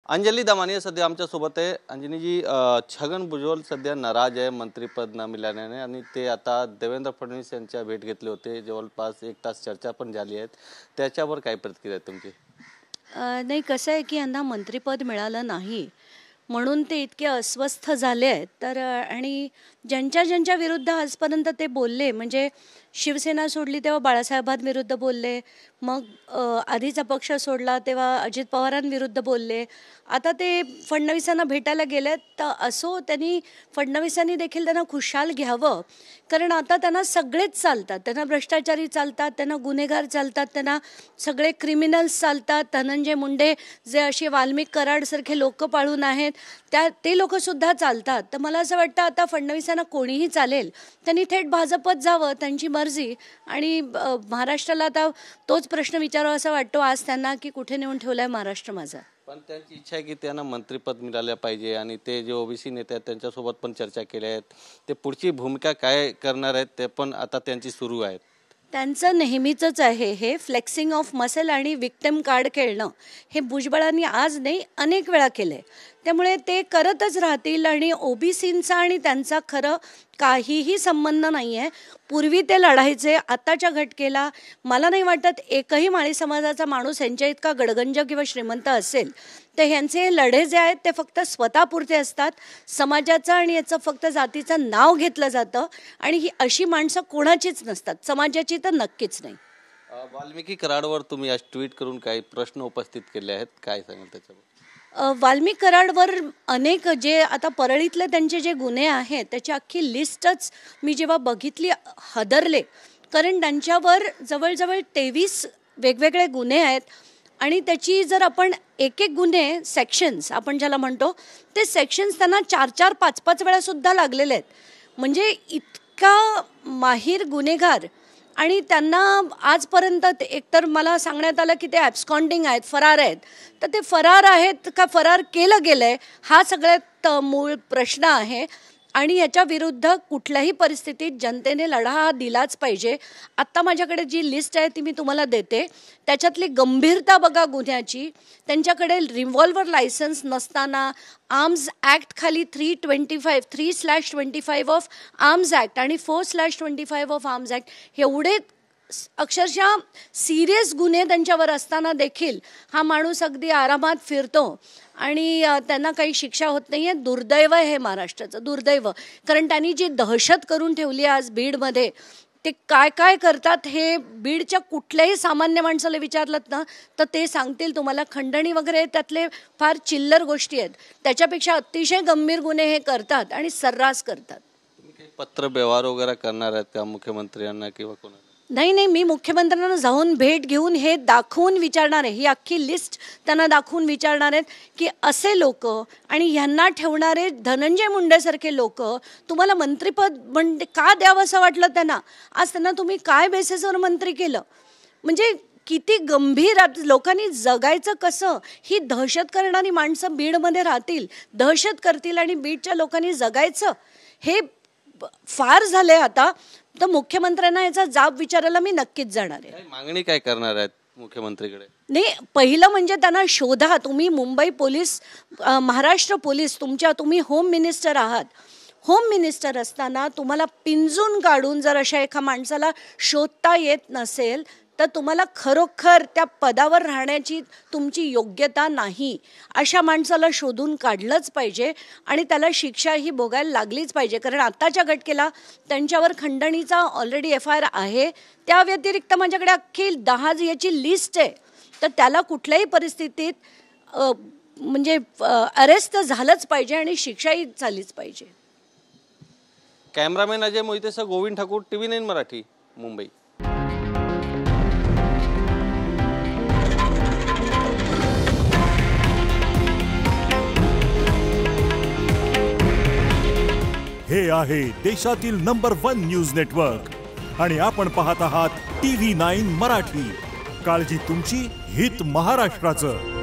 अंजली दमानिया सध्या आमच्या सोबत आहे। अंजनीजी, छगन भुजबळ सध्या नाराज आहे मंत्रिपद न मिळाल्याने आणि ते आता देवेंद्र फडणवीस यांच्या भेट घेतले होते, जवळपास 1 तास चर्चा पण झाली आहे। त्याच्यावर काय प्रतिक्रिया आहे तुमची? नाही, कसं आहे की यांना मंत्रिपद मिळालं नाही म्हणून ते इतके अस्वस्थ झाले आहेत। तर आणि ज्यांच्या विरुद्ध आजपर्यंत ते बोलले, म्हणजे शिवसेना सोडली तेव्हा बाळासाहेबांविरुद्ध बोलले, मग आधीचा पक्ष सोडला तेव्हा अजित पवारांविरुद्ध बोलले, आता ते फडणवीसांना भेटायला गेलेत। तर असो, त्यांनी फडणवीसांनी देखील त्यांना खुशाल घ्यावं, कारण आता त्यांना सगळेच चालतात, त्यांना भ्रष्टाचारी चालतात, त्यांना गुन्हेगार चालतात, त्यांना सगळे क्रिमिनल्स चालतात, धनंजय मुंडे जे असे वाल्मिक कराडसारखे लोक पाळून आहेत ते लोकसुद्धा चालतात। तर मला असं वाटतं आता फडणवीसांना कोणीही चालेल, त्यांनी थेट भाजपत जावं, त्यांची मर्जी। आणि महाराष्ट्राला आता तोच प्रश्न विचारावा असं वाटतो आज त्यांना की कुठे नेऊन ठेवलाय महाराष्ट्र माझा। पण त्यांची इच्छा आहे की त्यांना मंत्रिपद मिळाले पाहिजे आणि ते जे ओबीसी नेते आहेत त्यांच्यासोबत पण चर्चा केली आहे। ते पुढची भूमिका काय करणार आहेत ते पण आता त्यांची सुरू आहे। त्यांचं नेहमीचंच आहे हे फ्लेक्सिंग ऑफ मसल आणि विक्टिम कार्ड खेळणं। हे भुजबळांनी आज नाही अनेक वेळा केलंय, त्यामुळे ते करतच राहतील। आणि ओबीसींचा आणि त्यांचा खरं काहीही संबंध नाही आहे। पूर्वी ते लढायचे, आताच्या घटकेला मला नाही वाटत एकही माळी समाजाचा माणूस यांच्या इतका गडगंज किंवा श्रीमंत असेल। तर ह्यांचे लढे जे आहेत ते फक्त स्वतःपुरते असतात, समाजाचं आणि याचं फक्त जातीचं नाव घेतलं जातं, आणि ही अशी माणसं कोणाचीच नसतात, समाजाची तर नक्कीच नाही। वाल्मिकी कराडवर तुम्ही आज ट्विट करून काही प्रश्न उपस्थित केले आहेत, काय सांगाल त्याच्यावर? वाल्मिक कराडवर अनेक जे आता परळीतले त्यांचे जे गुन्हे आहेत त्याची अख्खी लिस्टच मी जेव्हा बघितली हदरले, कारण त्यांच्यावर जवळजवळ 23 वेगवेगळे गुन्हे आहेत। आणि त्याची जर आपण एक गुन्हे सेक्शन्स आपण ज्याला म्हणतो ते सेक्शन्स त्यांना 4-4, 5-5 वेळा सुद्धा लागलेले आहेत। म्हणजे इतका माहीर गुन्हेगार, आणि त्यांना आजपर्यंत एकतर मला सांगण्यात आलं की ते ॲब्स्कॉन्डिंग आहेत, फरार आहेत। तर ते फरार आहेत का फरार केलं गेलंय हा सगळ्यात मूळ प्रश्न आहे। आणि याच्या विरुद्ध कुठल्याही परिस्थितीत जनतेने लढा हा दिलाच पाहिजे। आत्ता माझ्याकडे जी लिस्ट आहे ती मी तुम्हाला देते, त्याच्यातली गंभीरता बघा गुन्ह्याची। त्यांच्याकडे रिव्हॉल्वर लायसन्स नसताना आर्म्स ॲक्ट खाली 3/25 ऑफ आर्म्स ॲक्ट आणि 4/25 ऑफ आर्म्स ॲक्ट एवढे अक्षरशः सिरियस गुन्हे त्यांच्यावर असताना देखील हा माणूस अगदी आरामात फिरतो आणि त्यांना काही शिक्षा होत नाही आहे। दुर्दैव आहे हे महाराष्ट्राचं, दुर्दैव। कारण त्यांनी जी दहशत करून ठेवली आज बीडमध्ये, ते काय काय करतात हे बीडच्या कुठल्याही सामान्य माणसाला विचारलं ना तर ते सांगतील तुम्हाला। खंडणी वगैरे त्यातले फार चिल्लर गोष्टी आहेत, त्याच्यापेक्षा अतिशय गंभीर गुन्हे हे करतात आणि सर्रास करतात। तुम्ही काही पत्र व्यवहार वगैरे करणार आहेत का मुख्यमंत्र्यांना किंवा कोणाला? नाही, मी मुख्यमंत्र्यांना जाऊन भेट घेऊन हे दाखवून विचारणार आहे, ही अख्खी लिस्ट त्यांना दाखवून विचारणार आहेत की असे लोक आणि ह्यांना ठेवणारे धनंजय मुंडेसारखे लोक तुम्हाला मंत्रिपद म्हणजे का द्यावं असं वाटलं त्यांना? आज त्यांना तुम्ही काय बेसिसवर मंत्री केलं? म्हणजे किती गंभीर लोकांनी जगायचं कसं? ही दहशत करणारी माणसं बीडमध्ये राहतील, दहशत करतील आणि बीडच्या लोकांनी जगायचं हे फार झाले आता। तर मुख्यमंत्र्यांना याचा जाब विचारायला मी नक्कीच जाणार आहे। मागणी काय करणार आहेत मुख्यमंत्रीकडे? नाही, पहिलं म्हणजे त्यांना शोधा। तुम्ही मुंबई पोलीस, महाराष्ट्र पोलीस, तुम्ही होम मिनिस्टर आहात। होम मिनिस्टर असताना तुम्हाला पिंजून काढून जर अशा एका माणसाला शोधता येत नसेल तर तुम्हाला खरोखर त्या पदावर राहण्याची तुमची योग्यता नाही। अशा माणसाला शोधून काढलंच पाहिजे आणि त्याला शिक्षाही भोगायला लागलीच पाहिजे, कारण आत्ताच्या घटकेला त्यांच्यावर खंडणीचा ऑलरेडी FIR आहे। त्या व्यतिरिक्त माझ्याकडे अख्खी 10 याची लिस्ट आहे। तर त्याला कुठल्याही परिस्थितीत म्हणजे अरेस्ट झालंच पाहिजे आणि शिक्षाही झालीच पाहिजे। कॅमेरामॅन अजय मोहितेसह गोविंद ठाकूर, TV9 मराठी, मुंबई। हे आहे देशातील नंबर 1 न्यूज नेटवर्क आणि आपण पाहत आहात TV9 मराठी। काळजी तुमची, हित महाराष्ट्राचं।